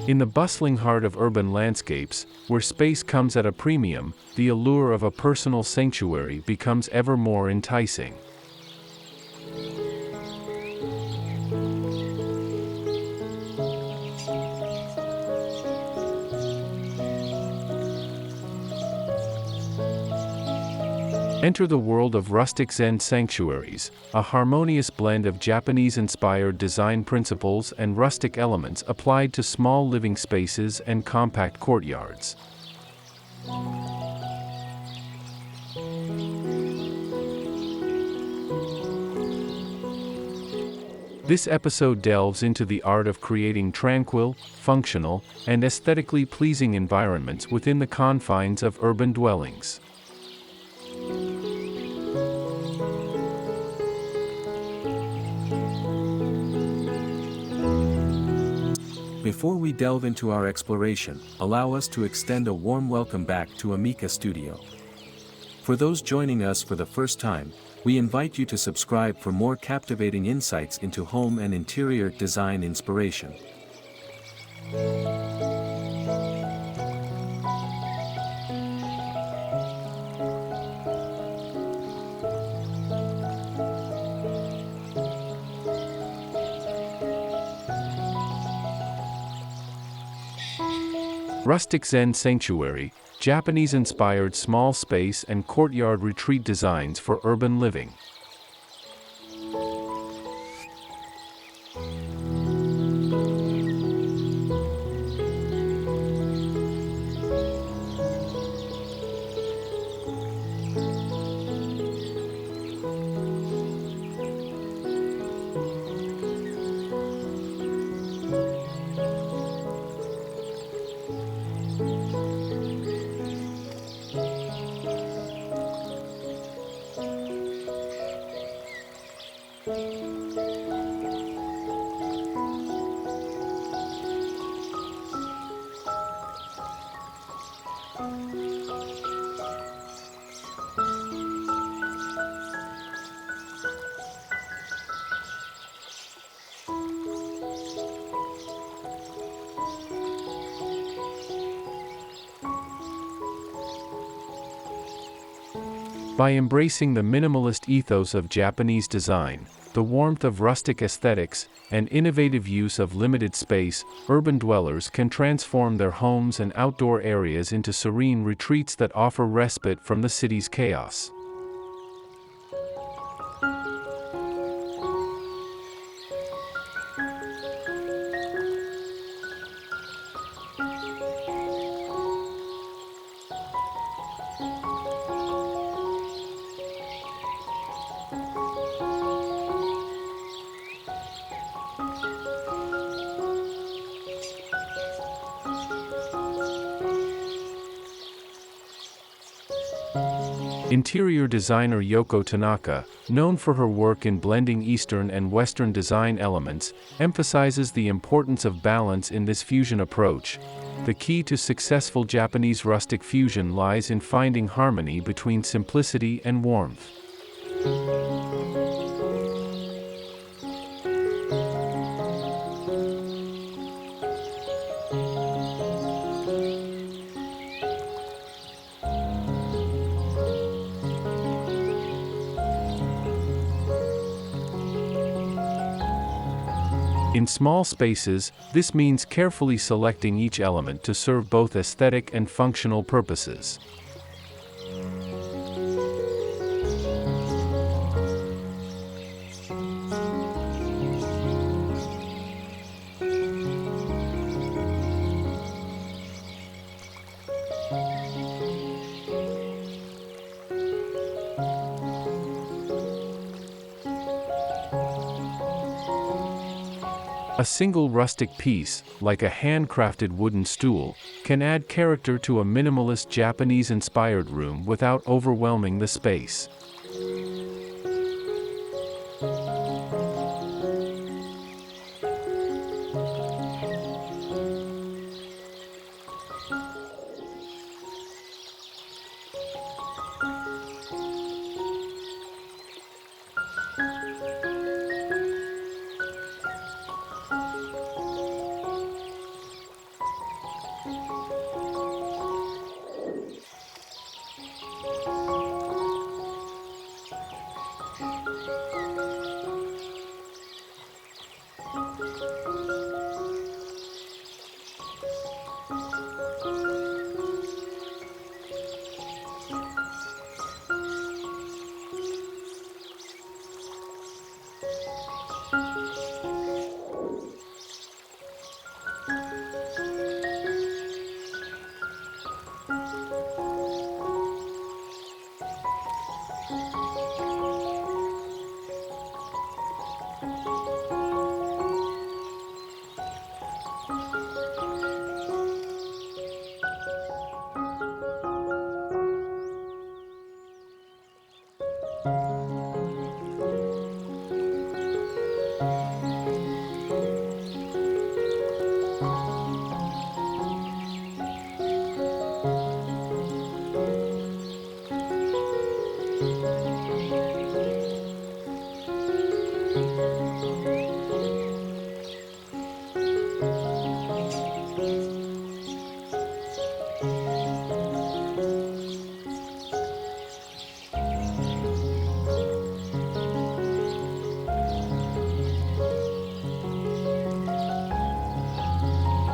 In the bustling heart of urban landscapes, where space comes at a premium, the allure of a personal sanctuary becomes ever more enticing. Enter the world of Rustic Zen sanctuaries, a harmonious blend of Japanese-inspired design principles and rustic elements applied to small living spaces and compact courtyards. This episode delves into the art of creating tranquil, functional, and aesthetically pleasing environments within the confines of urban dwellings. Before we delve into our exploration, allow us to extend a warm welcome back to Amika Studio. For those joining us for the first time, we invite you to subscribe for more captivating insights into home and interior design inspiration. Rustic Zen Sanctuary, Japanese-inspired small space and courtyard retreat designs for urban living. By embracing the minimalist ethos of Japanese design, the warmth of rustic aesthetics, and innovative use of limited space, urban dwellers can transform their homes and outdoor areas into serene retreats that offer respite from the city's chaos. Interior designer Yoko Tanaka, known for her work in blending Eastern and Western design elements, emphasizes the importance of balance in this fusion approach. The key to successful Japanese rustic fusion lies in finding harmony between simplicity and warmth. In small spaces, this means carefully selecting each element to serve both aesthetic and functional purposes. A single rustic piece, like a handcrafted wooden stool, can add character to a minimalist Japanese-inspired room without overwhelming the space.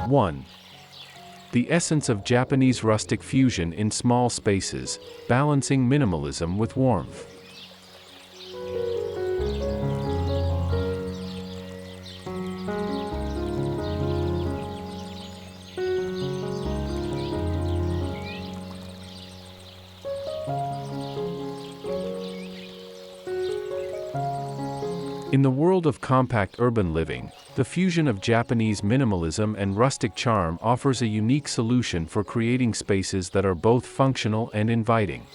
1. The essence of Japanese rustic fusion in small spaces, balancing minimalism with warmth. In the world of compact urban living, the fusion of Japanese minimalism and rustic charm offers a unique solution for creating spaces that are both functional and inviting.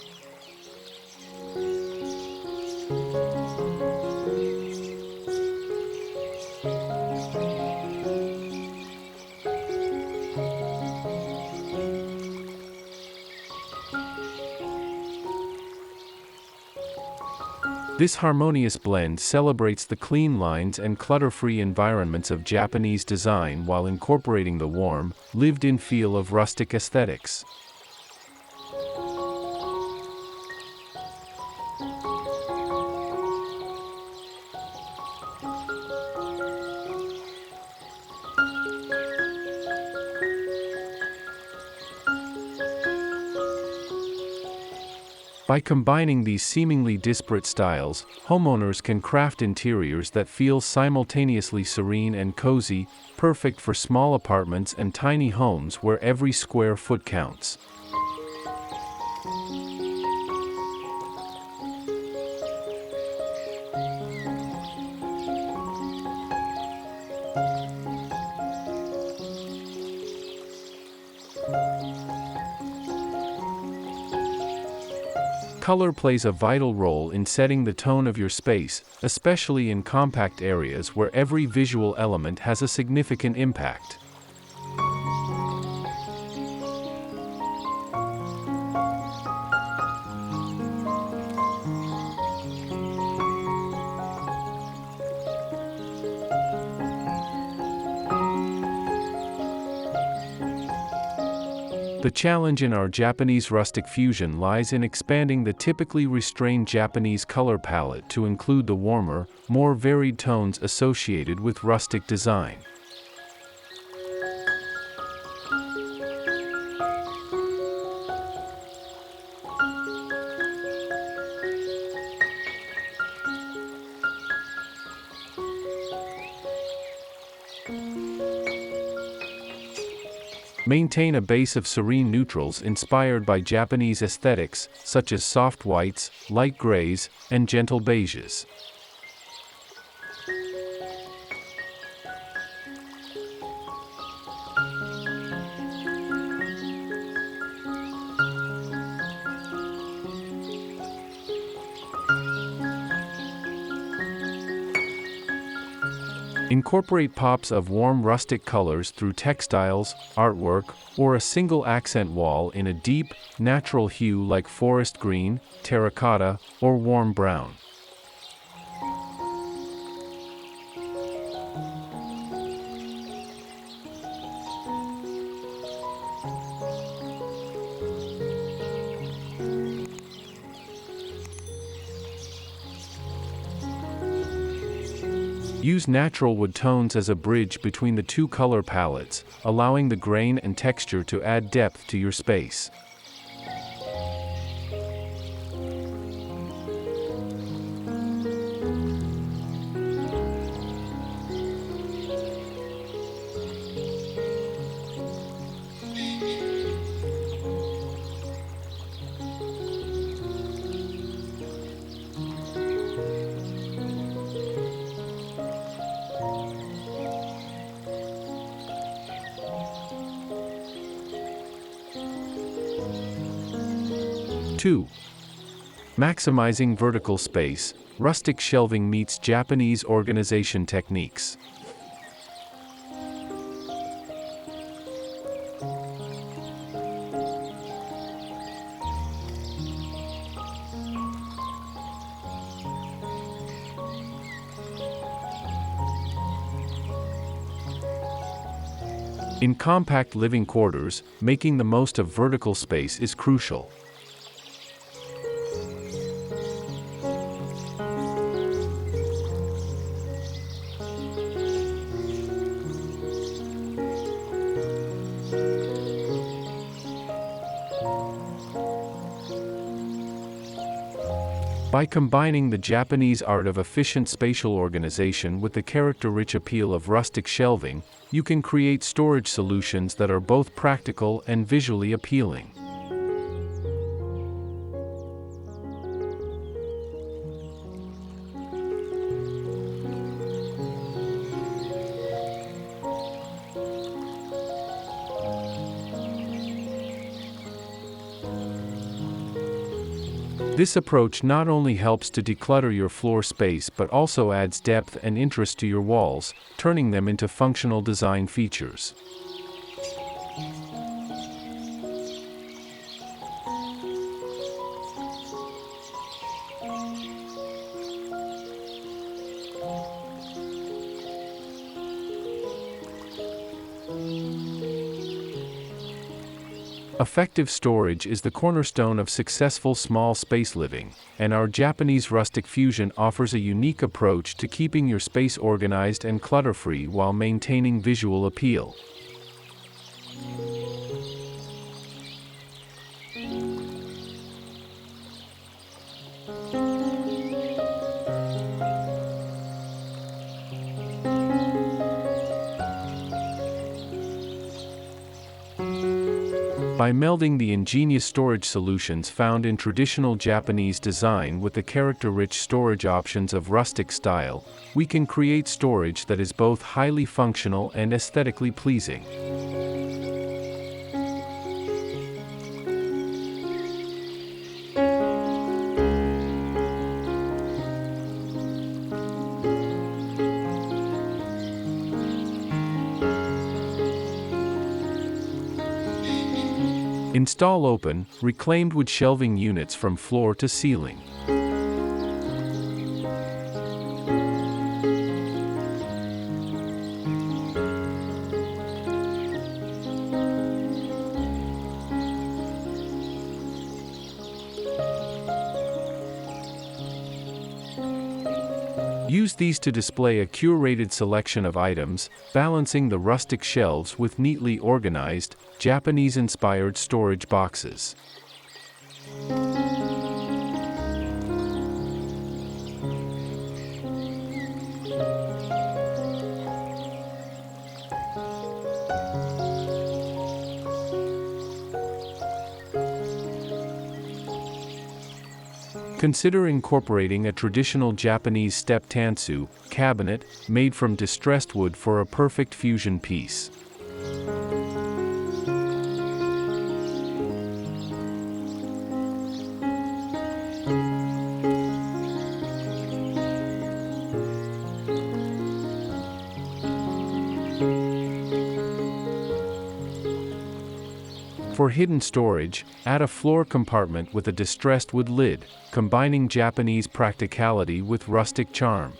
This harmonious blend celebrates the clean lines and clutter-free environments of Japanese design while incorporating the warm, lived-in feel of rustic aesthetics. By combining these seemingly disparate styles, homeowners can craft interiors that feel simultaneously serene and cozy, perfect for small apartments and tiny homes where every square foot counts. Color plays a vital role in setting the tone of your space, especially in compact areas where every visual element has a significant impact. The challenge in our Japanese rustic fusion lies in expanding the typically restrained Japanese color palette to include the warmer, more varied tones associated with rustic design. Maintain a base of serene neutrals inspired by Japanese aesthetics, such as soft whites, light grays, and gentle beiges. Incorporate pops of warm rustic colors through textiles, artwork, or a single accent wall in a deep, natural hue like forest green, terracotta, or warm brown. Use natural wood tones as a bridge between the two color palettes, allowing the grain and texture to add depth to your space. Two. Maximizing vertical space, rustic shelving meets Japanese organization techniques. In compact living quarters, making the most of vertical space is crucial. By combining the Japanese art of efficient spatial organization with the character-rich appeal of rustic shelving, you can create storage solutions that are both practical and visually appealing. This approach not only helps to declutter your floor space but also adds depth and interest to your walls, turning them into functional design features. Effective storage is the cornerstone of successful small space living, and our Japanese rustic fusion offers a unique approach to keeping your space organized and clutter-free while maintaining visual appeal. By melding the ingenious storage solutions found in traditional Japanese design with the character-rich storage options of rustic style, we can create storage that is both highly functional and aesthetically pleasing. Install open, reclaimed wood shelving units from floor to ceiling. Use these to display a curated selection of items, balancing the rustic shelves with neatly organized, Japanese-inspired storage boxes. Consider incorporating a traditional Japanese step tansu cabinet made from distressed wood for a perfect fusion piece. For hidden storage, add a floor compartment with a distressed wood lid, combining Japanese practicality with rustic charm.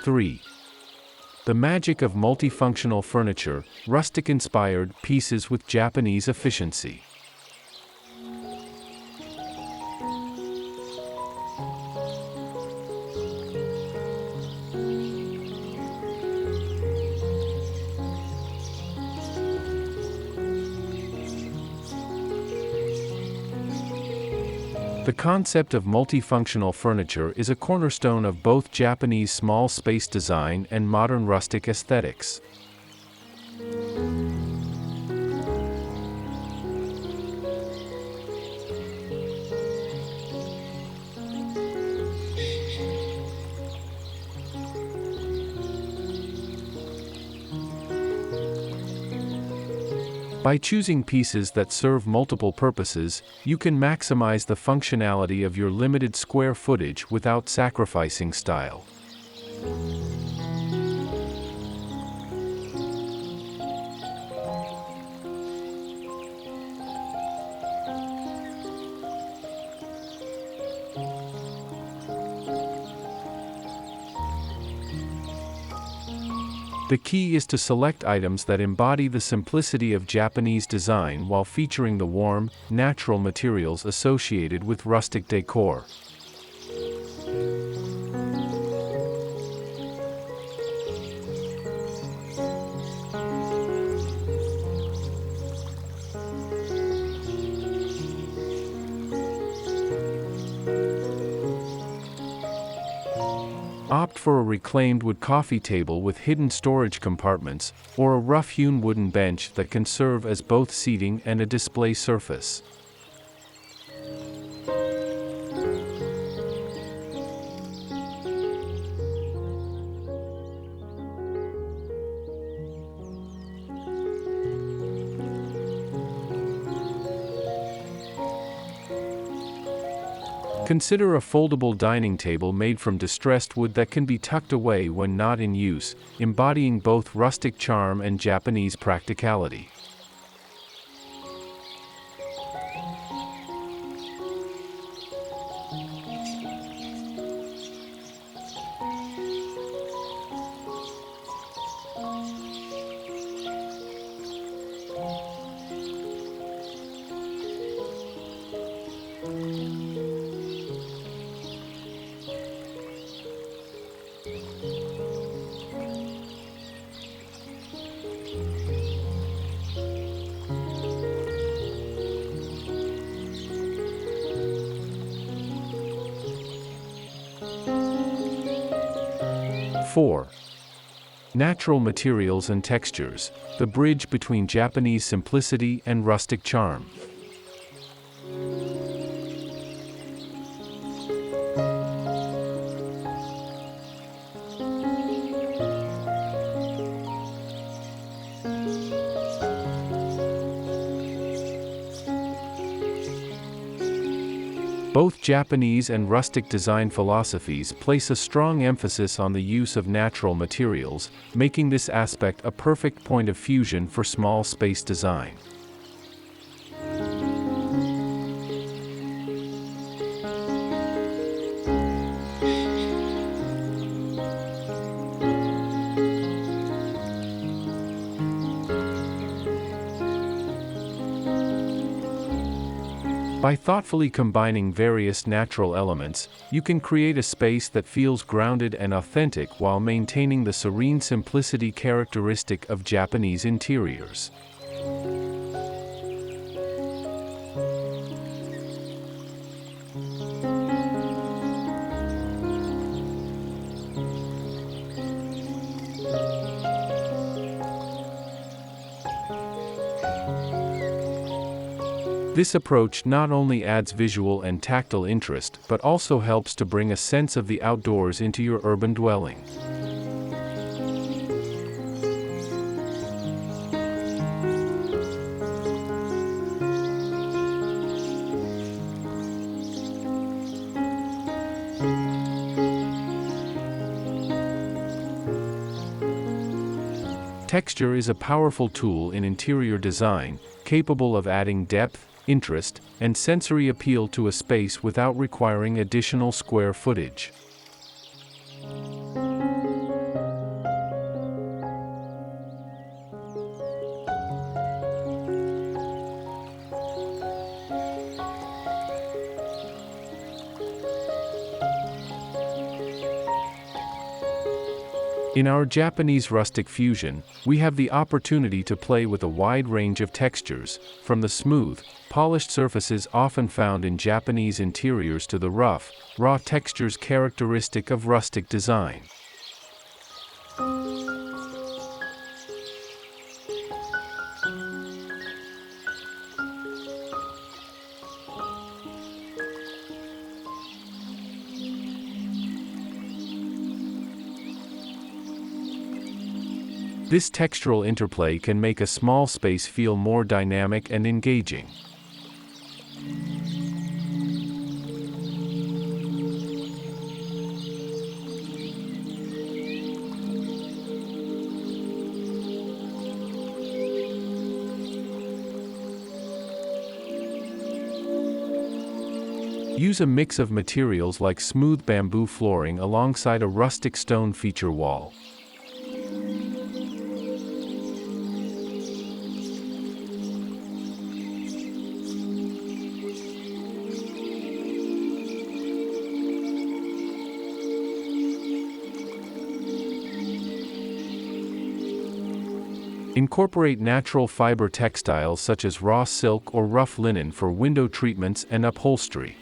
Three. The magic of multifunctional furniture, rustic-inspired pieces with Japanese efficiency. The concept of multifunctional furniture is a cornerstone of both Japanese small space design and modern rustic aesthetics. By choosing pieces that serve multiple purposes, you can maximize the functionality of your limited square footage without sacrificing style. The key is to select items that embody the simplicity of Japanese design while featuring the warm, natural materials associated with rustic decor. Opt for a reclaimed wood coffee table with hidden storage compartments, or a rough-hewn wooden bench that can serve as both seating and a display surface. Consider a foldable dining table made from distressed wood that can be tucked away when not in use, embodying both rustic charm and Japanese practicality. Four. Natural materials and textures, the bridge between Japanese simplicity and rustic charm. Both Japanese and rustic design philosophies place a strong emphasis on the use of natural materials, making this aspect a perfect point of fusion for small space design. By thoughtfully combining various natural elements, you can create a space that feels grounded and authentic while maintaining the serene simplicity characteristic of Japanese interiors. This approach not only adds visual and tactile interest but also helps to bring a sense of the outdoors into your urban dwelling. Texture is a powerful tool in interior design, capable of adding depth, interest, and sensory appeal to a space without requiring additional square footage. In our Japanese rustic fusion, we have the opportunity to play with a wide range of textures, from the smooth, polished surfaces often found in Japanese interiors to the rough, raw textures characteristic of rustic design. This textural interplay can make a small space feel more dynamic and engaging. Use a mix of materials like smooth bamboo flooring alongside a rustic stone feature wall. Incorporate natural fiber textiles such as raw silk or rough linen for window treatments and upholstery.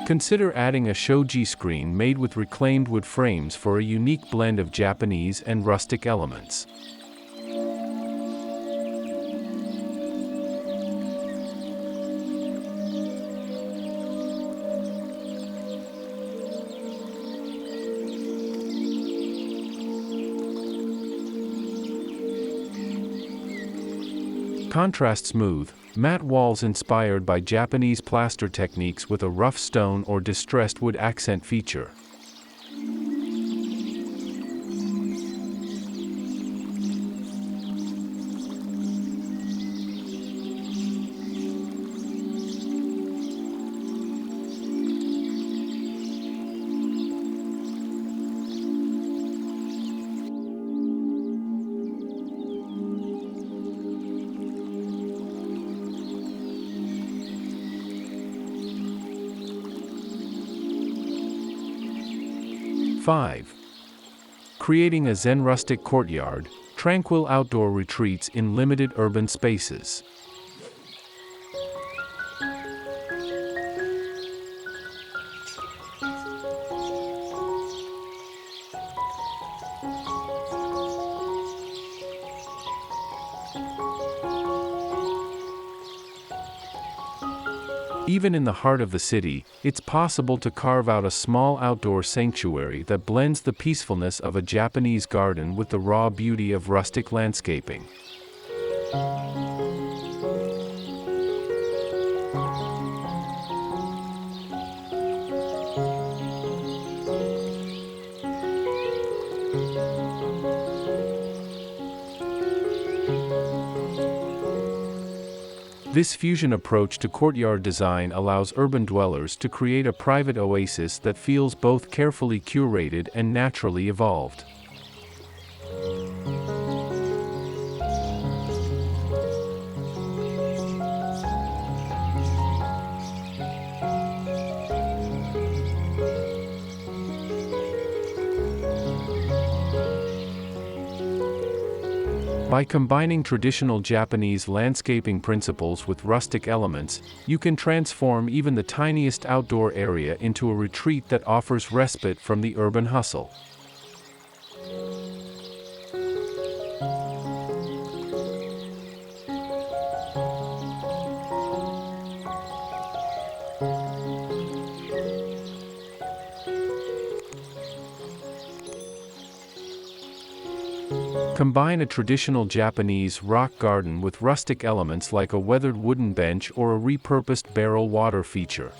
Consider adding a shoji screen made with reclaimed wood frames for a unique blend of Japanese and rustic elements. Contrast smooth, matte walls inspired by Japanese plaster techniques with a rough stone or distressed wood accent feature. Five. Creating a Zen-Rustic courtyard, tranquil outdoor retreats in limited urban spaces. Even in the heart of the city, it's possible to carve out a small outdoor sanctuary that blends the peacefulness of a Japanese garden with the raw beauty of rustic landscaping. This fusion approach to courtyard design allows urban dwellers to create a private oasis that feels both carefully curated and naturally evolved. By combining traditional Japanese landscaping principles with rustic elements, you can transform even the tiniest outdoor area into a retreat that offers respite from the urban hustle. Combine a traditional Japanese rock garden with rustic elements like a weathered wooden bench or a repurposed barrel water feature.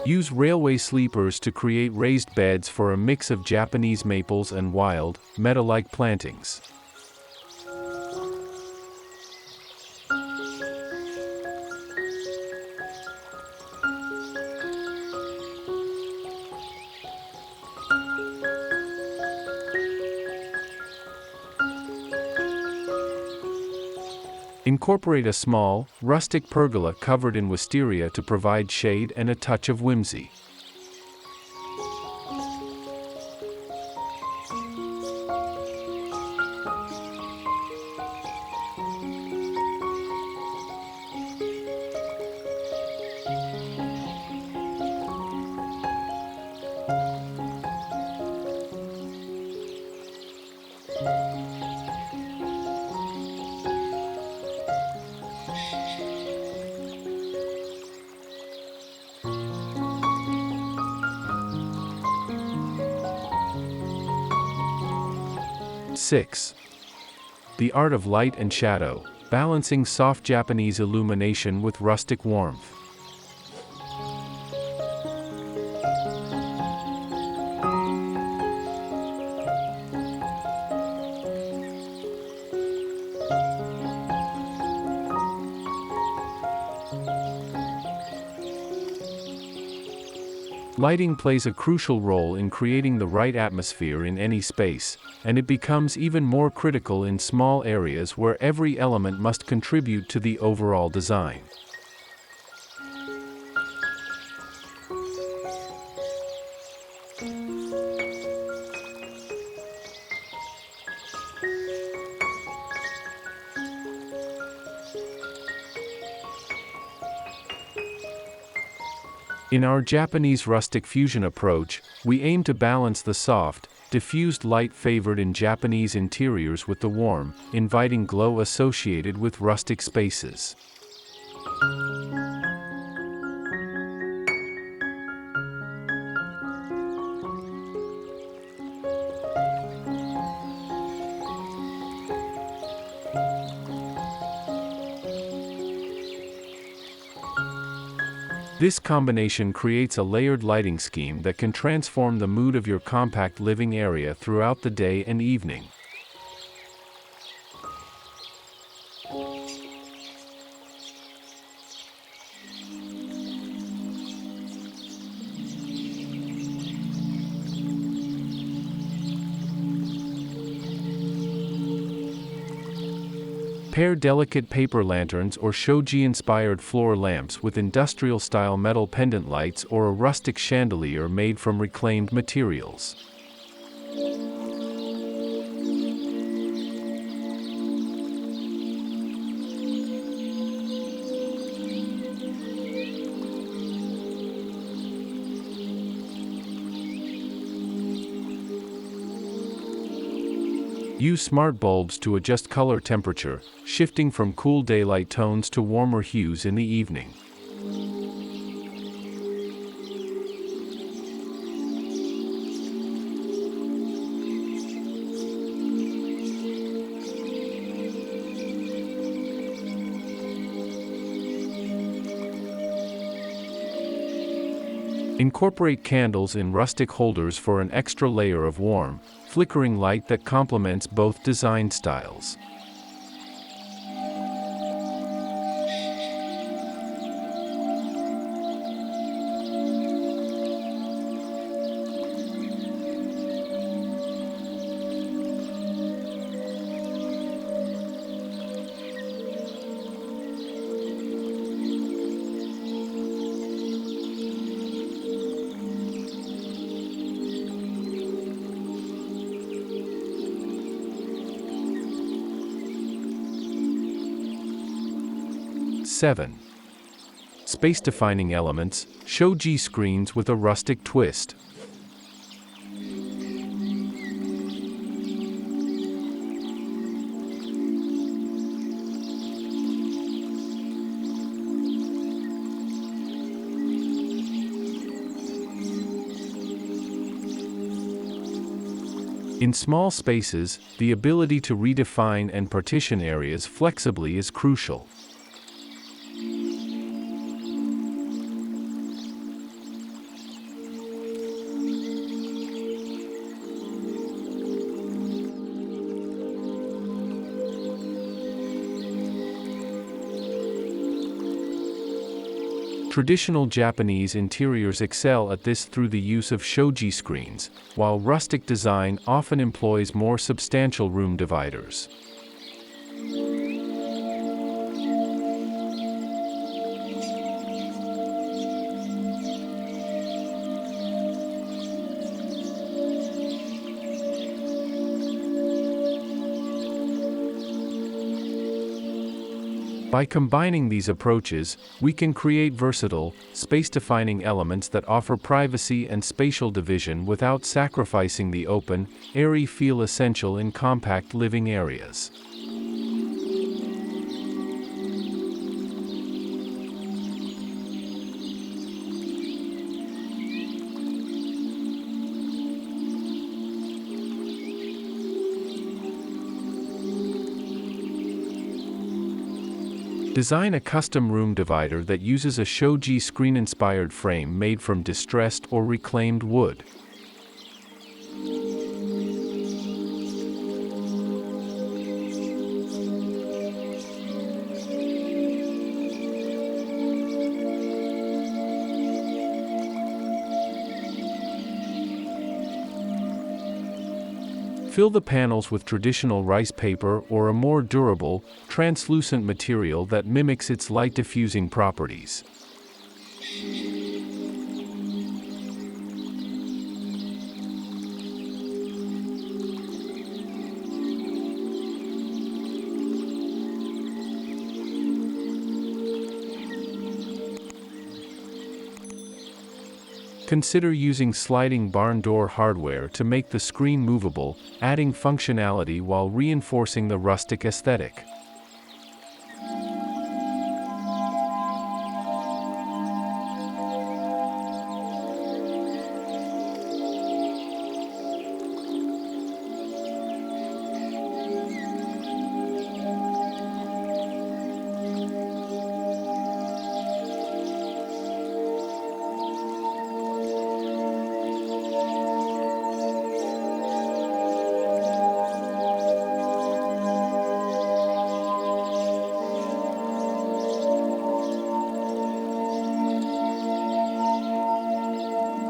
Use railway sleepers to create raised beds for a mix of Japanese maples and wild, meadow-like plantings. Incorporate a small, rustic pergola covered in wisteria to provide shade and a touch of whimsy. Six. The art of light and shadow, balancing soft Japanese illumination with rustic warmth. Lighting plays a crucial role in creating the right atmosphere in any space, and it becomes even more critical in small areas where every element must contribute to the overall design. In our Japanese rustic fusion approach, we aim to balance the soft, diffused light favored in Japanese interiors with the warm, inviting glow associated with rustic spaces. This combination creates a layered lighting scheme that can transform the mood of your compact living area throughout the day and evening. Pair delicate paper lanterns or shoji-inspired floor lamps with industrial-style metal pendant lights or a rustic chandelier made from reclaimed materials. Use smart bulbs to adjust color temperature, shifting from cool daylight tones to warmer hues in the evening. Incorporate candles in rustic holders for an extra layer of warm, flickering light that complements both design styles. Seven. Space-defining elements, shoji screens with a rustic twist. In small spaces, the ability to redefine and partition areas flexibly is crucial. Traditional Japanese interiors excel at this through the use of shoji screens, while rustic design often employs more substantial room dividers. By combining these approaches, we can create versatile, space-defining elements that offer privacy and spatial division without sacrificing the open, airy feel essential in compact living areas. Design a custom room divider that uses a shoji screen-inspired frame made from distressed or reclaimed wood. Fill the panels with traditional rice paper or a more durable, translucent material that mimics its light-diffusing properties. Consider using sliding barn door hardware to make the screen movable, adding functionality while reinforcing the rustic aesthetic.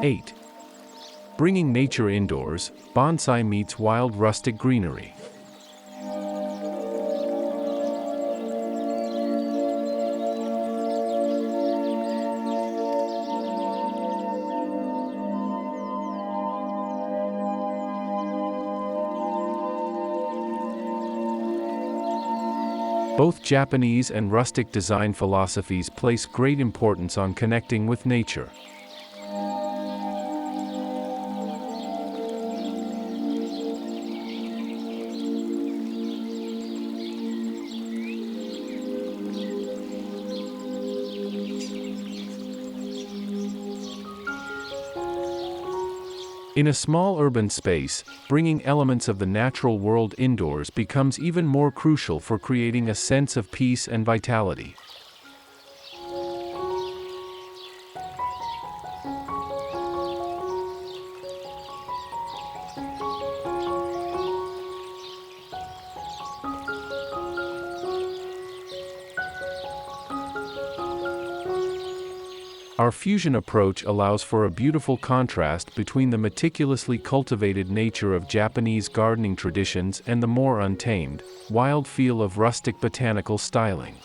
(8) Bringing nature indoors, bonsai meets wild rustic greenery. Both Japanese and rustic design philosophies place great importance on connecting with nature. In a small urban space, bringing elements of the natural world indoors becomes even more crucial for creating a sense of peace and vitality. Our fusion approach allows for a beautiful contrast between the meticulously cultivated nature of Japanese gardening traditions and the more untamed, wild feel of rustic botanical styling.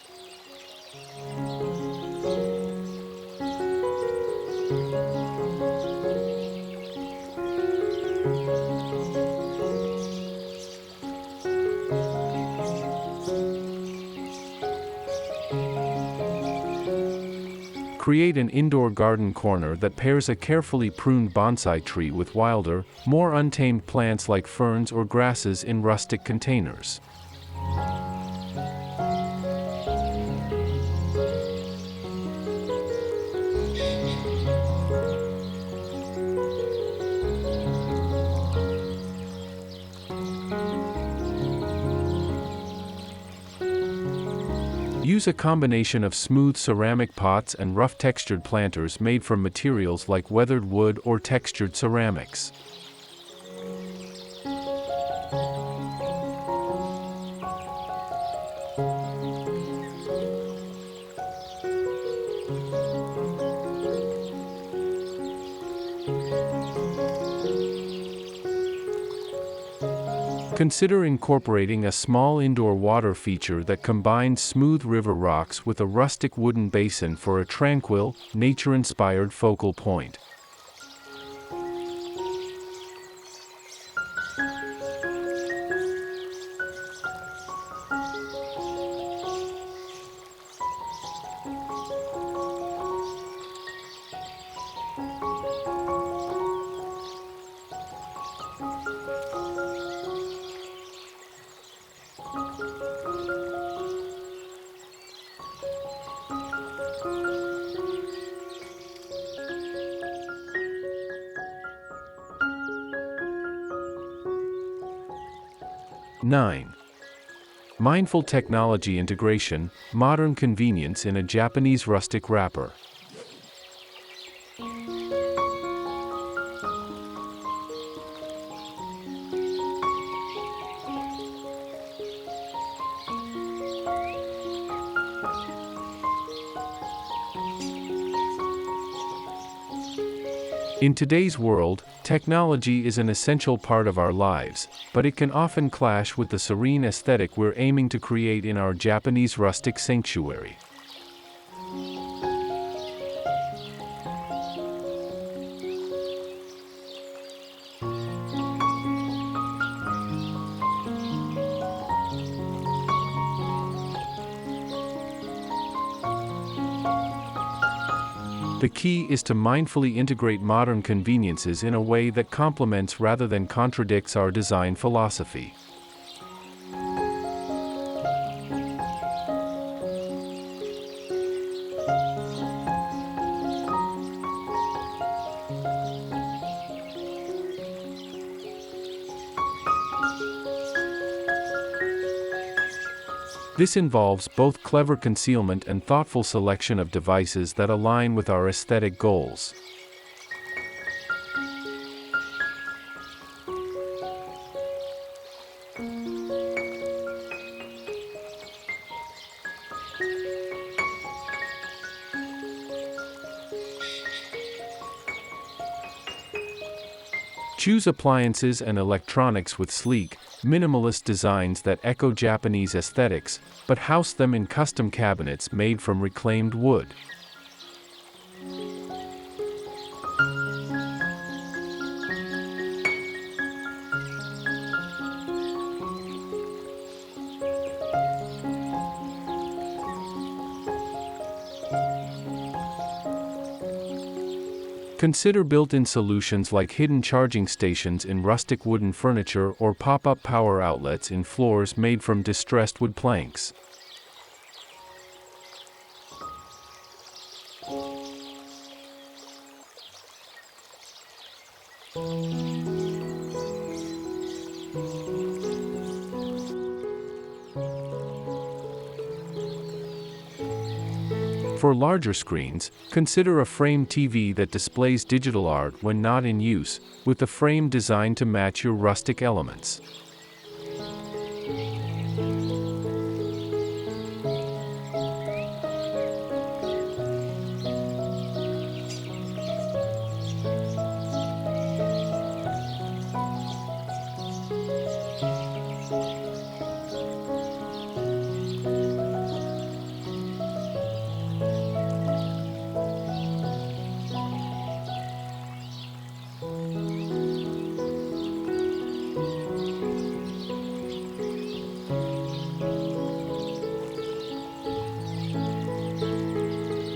Create an indoor garden corner that pairs a carefully pruned bonsai tree with wilder, more untamed plants like ferns or grasses in rustic containers. Use a combination of smooth ceramic pots and rough textured planters made from materials like weathered wood or textured ceramics. Consider incorporating a small indoor water feature that combines smooth river rocks with a rustic wooden basin for a tranquil, nature-inspired focal point. Nine. Mindful technology integration, modern convenience in a Japanese rustic wrapper. In today's world, technology is an essential part of our lives, but it can often clash with the serene aesthetic we're aiming to create in our Japanese rustic sanctuary. The key is to mindfully integrate modern conveniences in a way that complements rather than contradicts our design philosophy. This involves both clever concealment and thoughtful selection of devices that align with our aesthetic goals. Choose appliances and electronics with sleek, minimalist designs that echo Japanese aesthetics, but house them in custom cabinets made from reclaimed wood. Consider built-in solutions like hidden charging stations in rustic wooden furniture or pop-up power outlets in floors made from distressed wood planks. For larger screens, consider a framed TV that displays digital art when not in use, with the frame designed to match your rustic elements.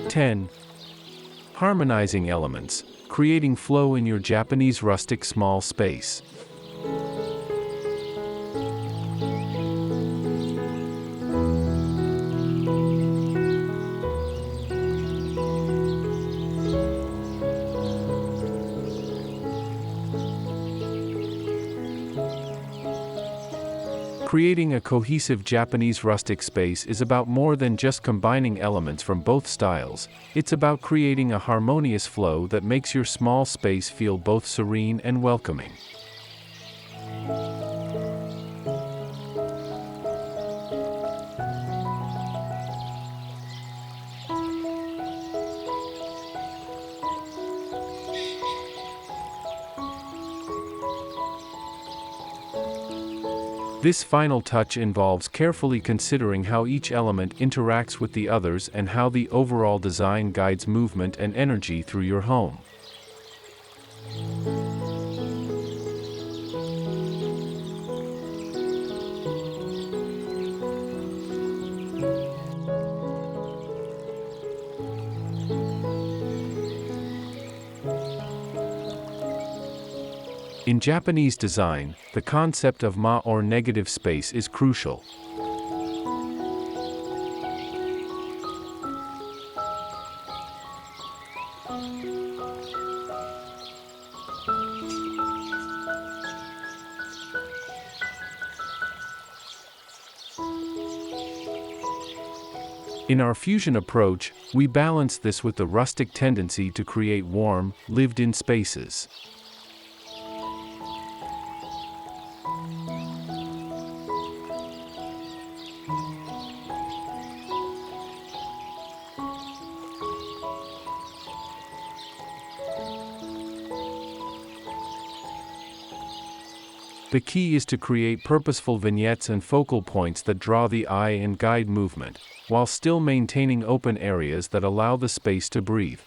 Ten. Harmonizing elements, creating flow in your Japanese rustic small space. Creating a cohesive Japanese rustic space is about more than just combining elements from both styles. It's about creating a harmonious flow that makes your small space feel both serene and welcoming. This final touch involves carefully considering how each element interacts with the others and how the overall design guides movement and energy through your home. In Japanese design, the concept of ma or negative space is crucial. In our fusion approach, we balance this with the rustic tendency to create warm, lived-in spaces. The key is to create purposeful vignettes and focal points that draw the eye and guide movement, while still maintaining open areas that allow the space to breathe.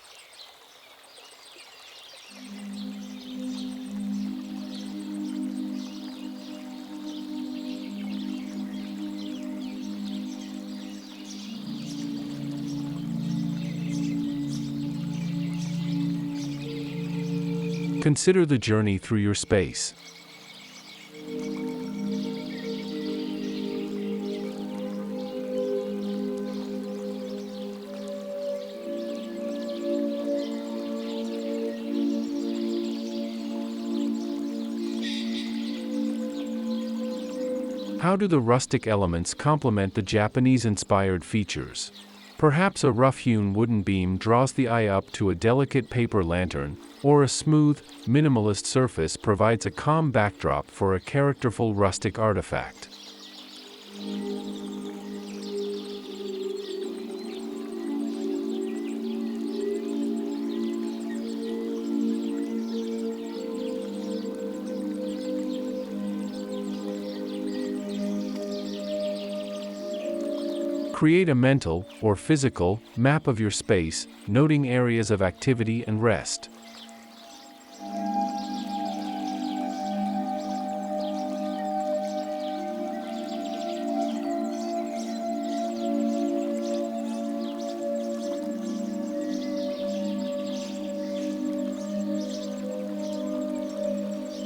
Consider the journey through your space. How do the rustic elements complement the Japanese-inspired features? Perhaps a rough-hewn wooden beam draws the eye up to a delicate paper lantern, or a smooth, minimalist surface provides a calm backdrop for a characterful rustic artifact. Create a mental, or physical, map of your space, noting areas of activity and rest.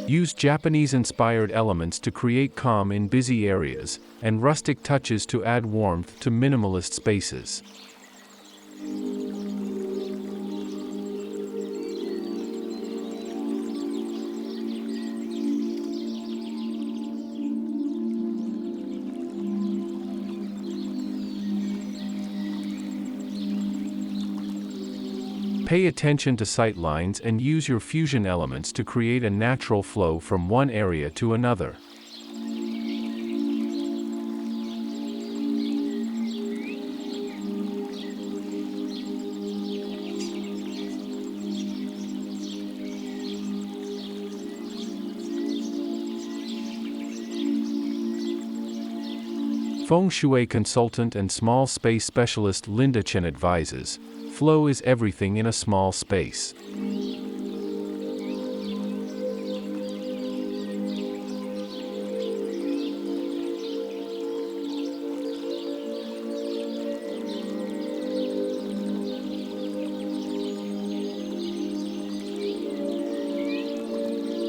Use Japanese-inspired elements to create calm in busy areas, and rustic touches to add warmth to minimalist spaces. Pay attention to sight lines and use your fusion elements to create a natural flow from one area to another. Feng Shui consultant and small space specialist Linda Chen advises, flow is everything in a small space.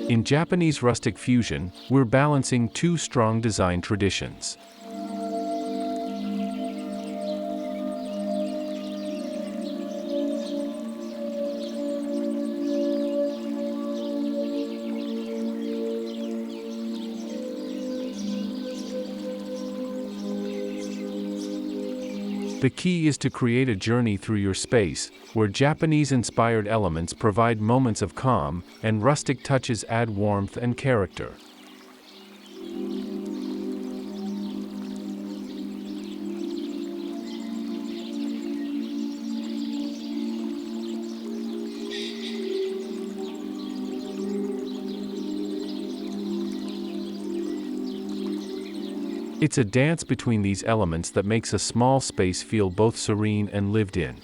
In Japanese rustic fusion, we're balancing two strong design traditions. The key is to create a journey through your space, where Japanese-inspired elements provide moments of calm, and rustic touches add warmth and character. It's a dance between these elements that makes a small space feel both serene and lived in.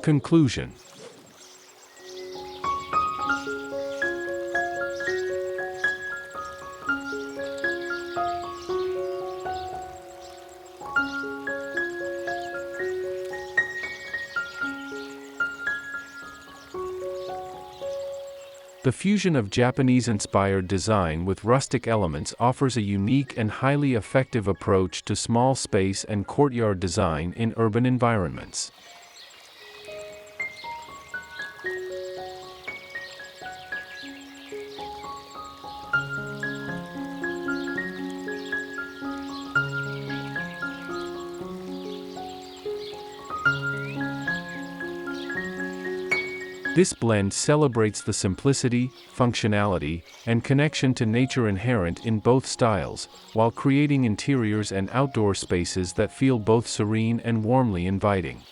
Conclusion. The fusion of Japanese-inspired design with rustic elements offers a unique and highly effective approach to small space and courtyard design in urban environments. This blend celebrates the simplicity, functionality, and connection to nature inherent in both styles, while creating interiors and outdoor spaces that feel both serene and warmly inviting.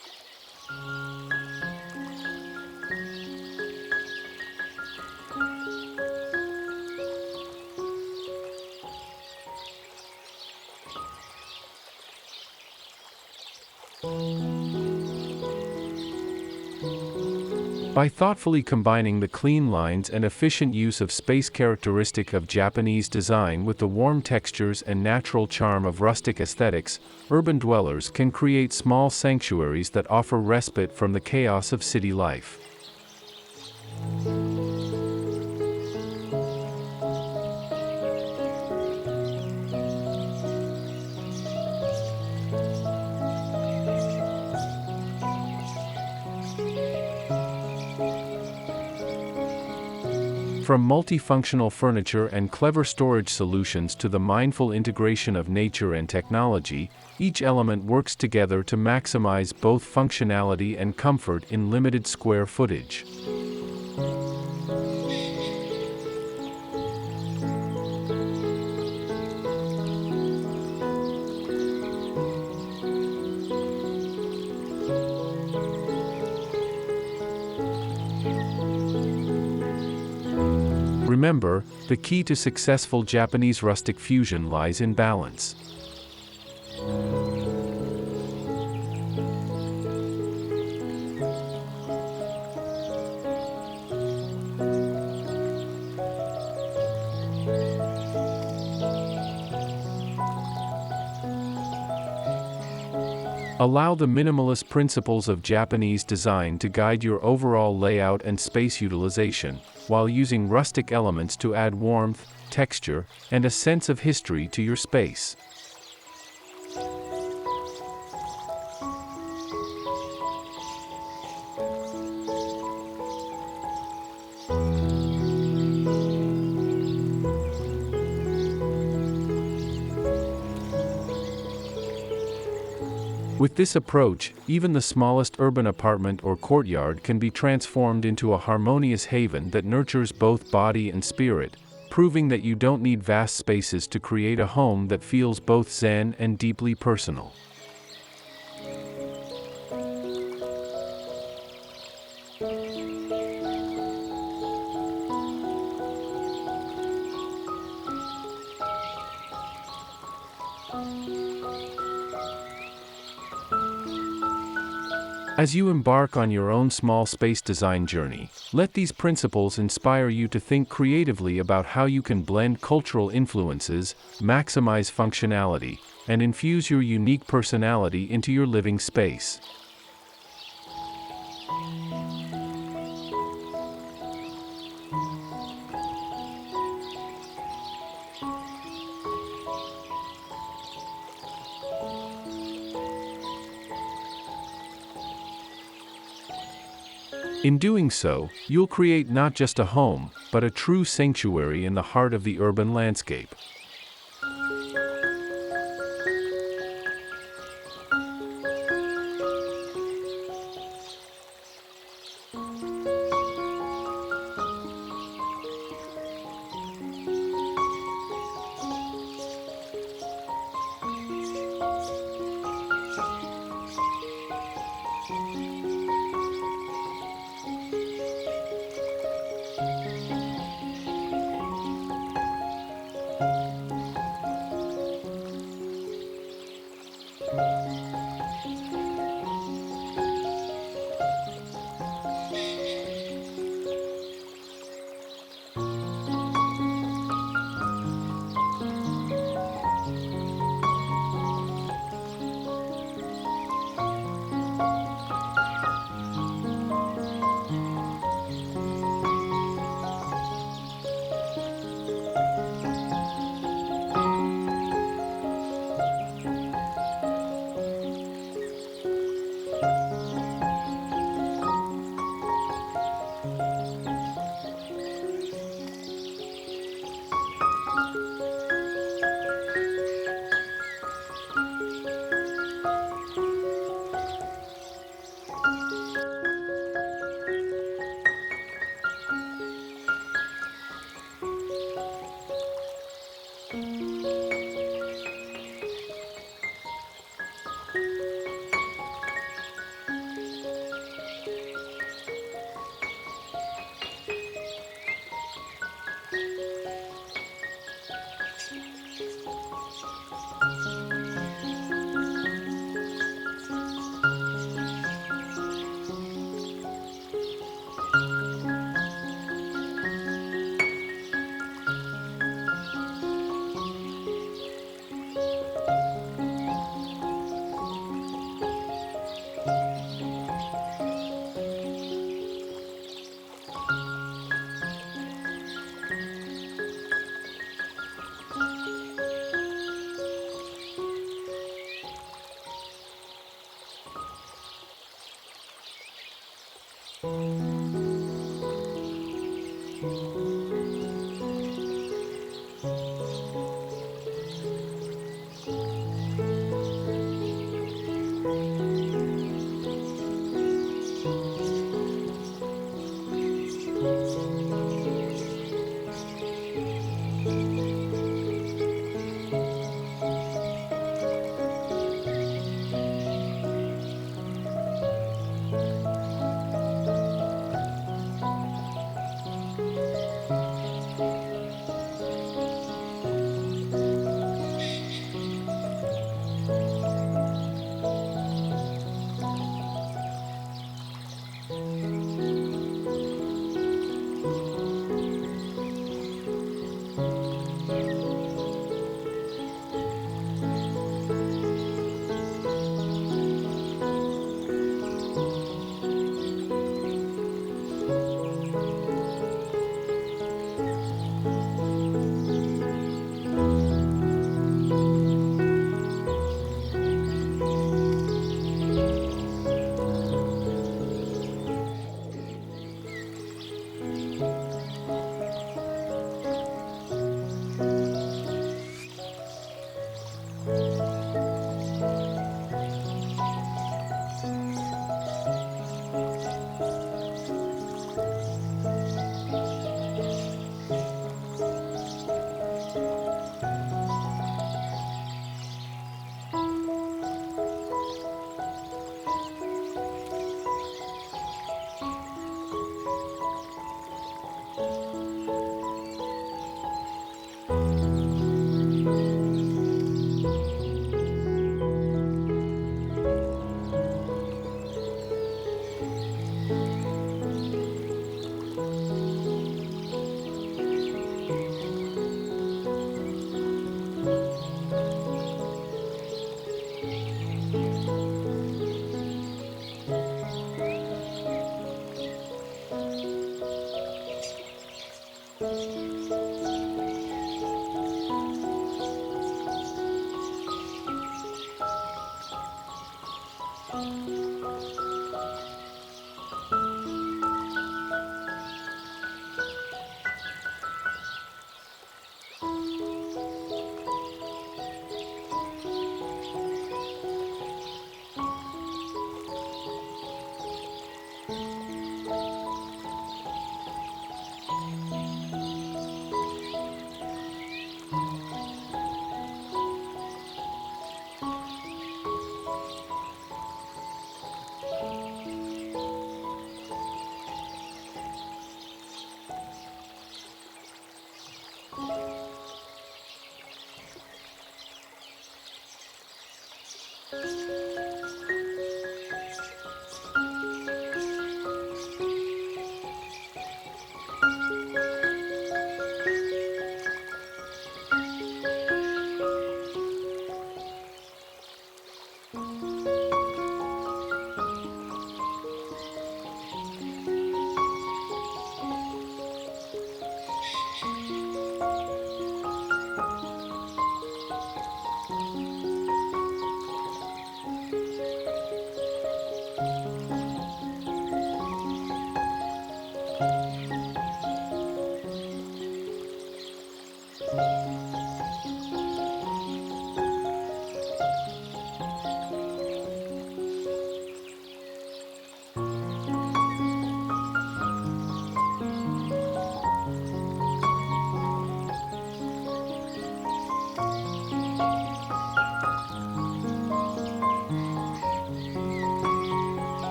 By thoughtfully combining the clean lines and efficient use of space characteristic of Japanese design with the warm textures and natural charm of rustic aesthetics, urban dwellers can create small sanctuaries that offer respite from the chaos of city life. From multifunctional furniture and clever storage solutions to the mindful integration of nature and technology, each element works together to maximize both functionality and comfort in limited square footage. Remember, the key to successful Japanese rustic fusion lies in balance. Allow the minimalist principles of Japanese design to guide your overall layout and space utilization, while using rustic elements to add warmth, texture, and a sense of history to your space. With this approach, even the smallest urban apartment or courtyard can be transformed into a harmonious haven that nurtures both body and spirit, proving that you don't need vast spaces to create a home that feels both zen and deeply personal. As you embark on your own small space design journey, let these principles inspire you to think creatively about how you can blend cultural influences, maximize functionality, and infuse your unique personality into your living space. In doing so, you'll create not just a home, but a true sanctuary in the heart of the urban landscape.